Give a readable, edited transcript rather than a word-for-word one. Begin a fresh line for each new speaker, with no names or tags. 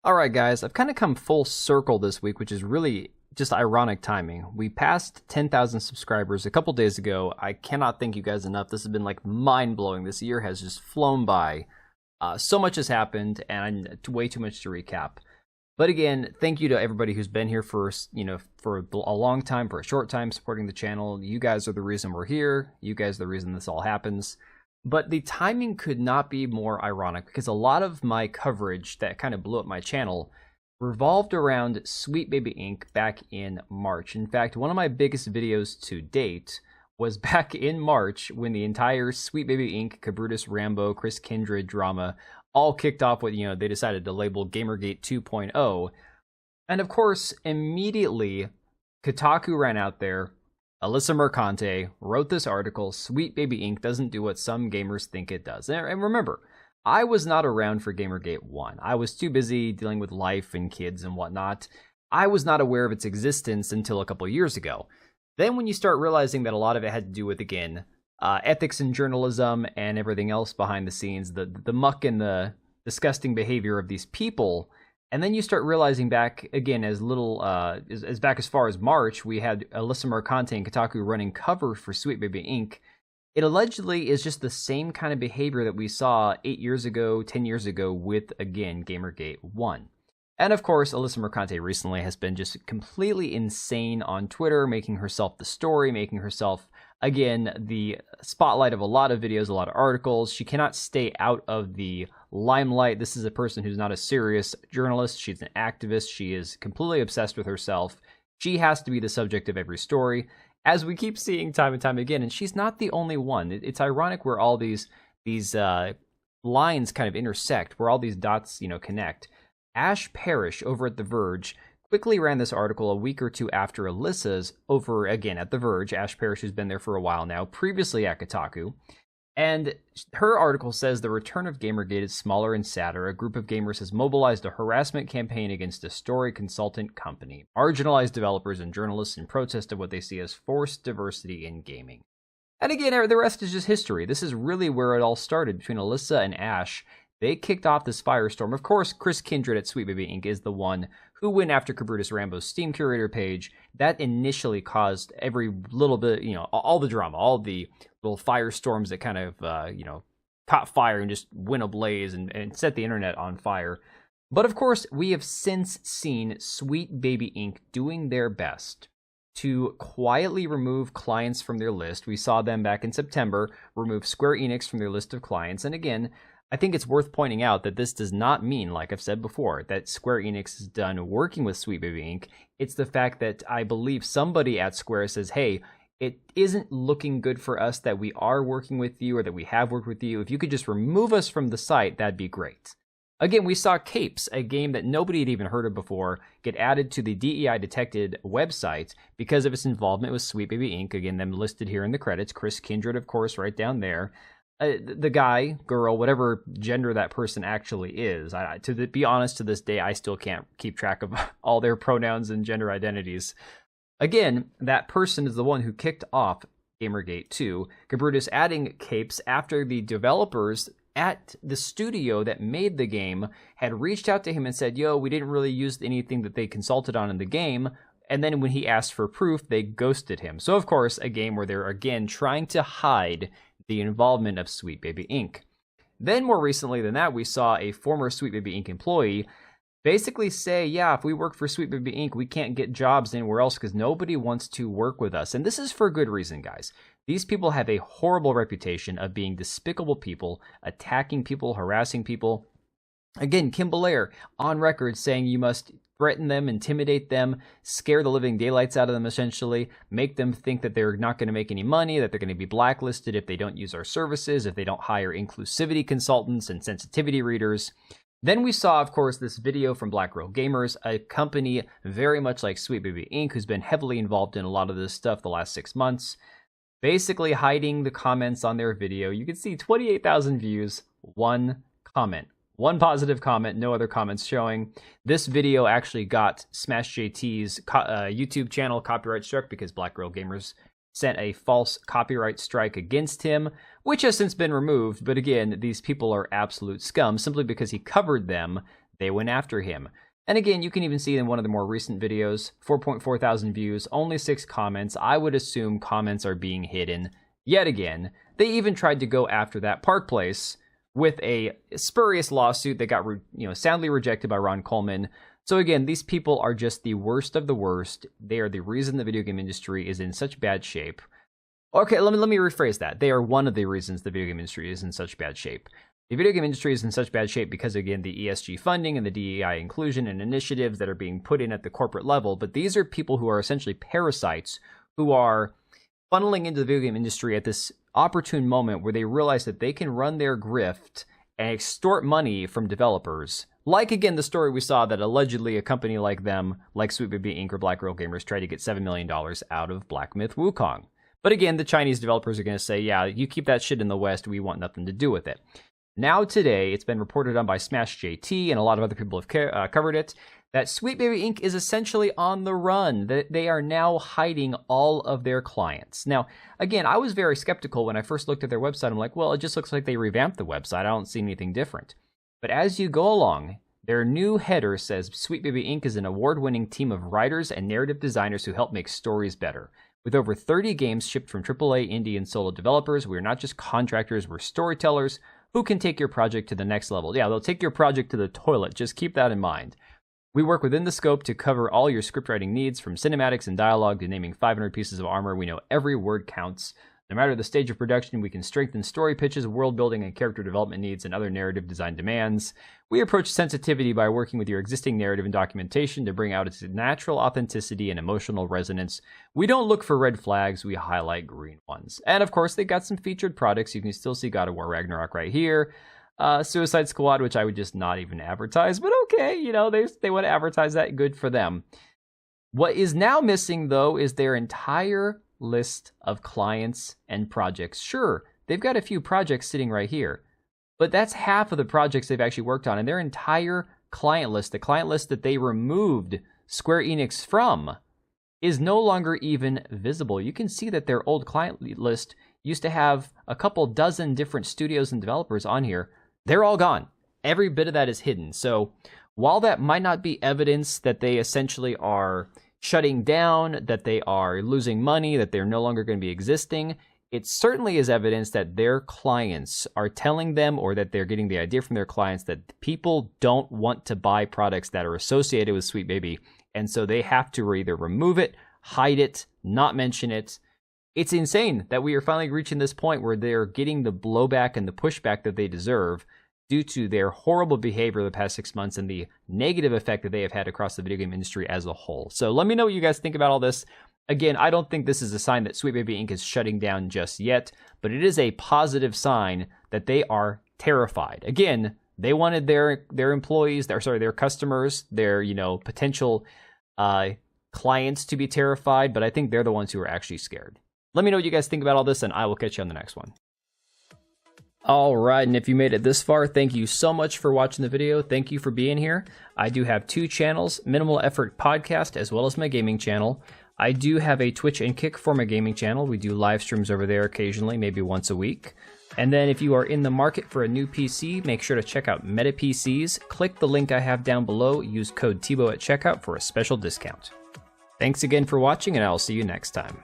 Alright guys, I've kind of come full circle this week, which is really just ironic timing. We passed 10,000 subscribers a couple days ago. I cannot thank you guys enough. This has been like mind-blowing. This year has just flown by. So much has happened and way too much to recap. But again, thank you to everybody who's been here for a long time, for a short time, supporting the channel. You guys are the reason we're here. You guys are the reason this all happens. But the timing could not be more ironic because a lot of my coverage that kind of blew up my channel revolved around Sweet Baby Inc. back in March. In fact, one of my biggest videos to date was back in March when the entire Sweet Baby Inc., Kabrutus Rambo, Chris Kindred drama all kicked off with, they decided to label Gamergate 2.0. And of course, immediately, Kotaku ran out there. Alyssa Mercante wrote this article, Sweet Baby Inc. doesn't do what some gamers think it does. And remember, I was not around for Gamergate 1. I was too busy dealing with life and kids and whatnot. I was not aware of its existence until a couple years ago. Then when you start realizing that a lot of it had to do with, again, ethics in journalism and everything else behind the scenes, the muck and the disgusting behavior of these people. And then you start realizing back, again, as back as far as March, we had Alyssa Mercante and Kotaku running cover for Sweet Baby Inc. It allegedly is just the same kind of behavior that we saw 8 years ago, 10 years ago with, again, Gamergate 1. And of course, Alyssa Mercante recently has been just completely insane on Twitter, making herself the story, making herself, again, the spotlight of a lot of videos, a lot of articles. She cannot stay out of the limelight. This is a person who's not a serious journalist. She's an activist. She is completely obsessed with herself. She has to be the subject of every story, as we keep seeing time and time again. And she's not the only one. It's ironic where all these lines kind of intersect, where all these dots, connect. Ash Parrish over at The Verge quickly ran this article a week or two after Alyssa's over, again, at The Verge. Ash Parrish, who's been there for a while now, previously at Kotaku. And her article says the return of Gamergate is smaller and sadder. A group of gamers has mobilized a harassment campaign against a story consultant company, marginalized developers and journalists in protest of what they see as forced diversity in gaming. And again, the rest is just history. This is really where it all started between Alyssa and Ash. They kicked off this firestorm. Of course, Chris Kindred at Sweet Baby Inc. is the one who went after Kabrutus Rambo's Steam Curator page. That initially caused every little bit, all the drama, all the little firestorms that kind of, caught fire and just went ablaze and set the internet on fire. But of course, we have since seen Sweet Baby Inc. doing their best to quietly remove clients from their list. We saw them back in September remove Square Enix from their list of clients. And again, I think it's worth pointing out that this does not mean, like I've said before, that Square Enix is done working with Sweet Baby Inc. It's the fact that I believe somebody at Square says, hey, it isn't looking good for us that we are working with you or that we have worked with you. If you could just remove us from the site, that'd be great. Again, we saw Capes, a game that nobody had even heard of before, get added to the DEI detected website because of its involvement with Sweet Baby Inc. Again, them listed here in the credits. Chris Kindred, of course, right down there. The guy, girl, whatever gender that person actually is. Be honest, to this day, I still can't keep track of all their pronouns and gender identities. Again, that person is the one who kicked off Gamergate 2. Kabrutus adding Capes after the developers at the studio that made the game had reached out to him and said, yo, we didn't really use anything that they consulted on in the game. And then when he asked for proof, they ghosted him. So, of course, a game where they're, again, trying to hide the involvement of Sweet Baby Inc. Then more recently than that, we saw a former Sweet Baby Inc. employee basically say, yeah, if we work for Sweet Baby Inc., we can't get jobs anywhere else because nobody wants to work with us. And this is for good reason, guys. These people have a horrible reputation of being despicable people, attacking people, harassing people. Again, Kim Belair on record saying you must threaten them, intimidate them, scare the living daylights out of them, essentially, make them think that they're not going to make any money, that they're going to be blacklisted if they don't use our services, if they don't hire inclusivity consultants and sensitivity readers. Then we saw, of course, this video from Black Girl Gamers, a company very much like Sweet Baby Inc., who's been heavily involved in a lot of this stuff the last 6 months, basically hiding the comments on their video. You can see 28,000 views, one comment. One positive comment, no other comments showing. This video actually got Smash JT's YouTube channel copyright struck because Black Girl Gamers sent a false copyright strike against him, which has since been removed. But again, these people are absolute scum simply because he covered them they went after him. And again, you can even see in one of the more recent videos, 4.4 thousand views, only 6 comments. I would assume comments are being hidden yet again. They even tried to go after that Park Place with a spurious lawsuit that got soundly rejected by Ron Coleman. So again, these people are just the worst of the worst. They are the reason the video game industry is in such bad shape. Okay, let me rephrase that. They are one of the reasons the video game industry is in such bad shape. The video game industry is in such bad shape because, again, the ESG funding and the DEI inclusion and initiatives that are being put in at the corporate level. But these are people who are essentially parasites who are funneling into the video game industry at this opportune moment where they realize that they can run their grift and extort money from developers. Like, again, the story we saw that allegedly a company like them, like Sweet Baby Inc. or Black Girl Gamers, tried to get $7 million out of Black Myth Wukong. But again, the Chinese developers are going to say, yeah, you keep that shit in the West, we want nothing to do with it. Now today, it's been reported on by Smash JT, and a lot of other people have covered it, that Sweet Baby Inc. is essentially on the run. They are now hiding all of their clients. Now, again, I was very skeptical when I first looked at their website. I'm like, well, it just looks like they revamped the website. I don't see anything different. But as you go along, their new header says Sweet Baby Inc. is an award-winning team of writers and narrative designers who help make stories better. With over 30 games shipped from AAA, indie, and solo developers, we are not just contractors, we're storytellers who can take your project to the next level. Yeah, they'll take your project to the toilet. Just keep that in mind. We work within the scope to cover all your script writing needs, from cinematics and dialogue to naming 500 pieces of armor. We know every word counts. No matter the stage of production, we can strengthen story pitches, world building, and character development needs, and other narrative design demands. We approach sensitivity by working with your existing narrative and documentation to bring out its natural authenticity and emotional resonance. We don't look for red flags, we highlight green ones. And of course, they got some featured products. You can still see God of War Ragnarok right here. Suicide Squad, which I would just not even advertise, but okay, they want to advertise that, good for them. What is now missing, though, is their entire list of clients and projects. Sure, they've got a few projects sitting right here, but that's half of the projects they've actually worked on, and their entire client list, the client list that they removed Square Enix from, is no longer even visible. You can see that their old client list used to have a couple dozen different studios and developers on here. They're all gone. Every bit of that is hidden. So while that might not be evidence that they essentially are shutting down, that they are losing money, that they're no longer going to be existing, it certainly is evidence that their clients are telling them, or that they're getting the idea from their clients, that people don't want to buy products that are associated with Sweet Baby. And so they have to either remove it, hide it, not mention it. It's insane that we are finally reaching this point where they're getting the blowback and the pushback that they deserve due to their horrible behavior the past 6 months and the negative effect that they have had across the video game industry as a whole. So let me know what you guys think about all this. Again, I don't think this is a sign that Sweet Baby Inc. is shutting down just yet, but it is a positive sign that they are terrified. Again, they wanted their employees, their customers, their potential clients to be terrified, but I think they're the ones who are actually scared. Let me know what you guys think about all this, and I will catch you on the next one. All right, and if you made it this far, thank you so much for watching the video. Thank you for being here. I do have 2 channels, Minimal Effort Podcast, as well as my gaming channel. I do have a Twitch and Kick for my gaming channel. We do live streams over there occasionally, maybe once a week. And then if you are in the market for a new PC, make sure to check out Meta PCs. Click the link I have down below. Use code TBO at checkout for a special discount. Thanks again for watching, and I'll see you next time.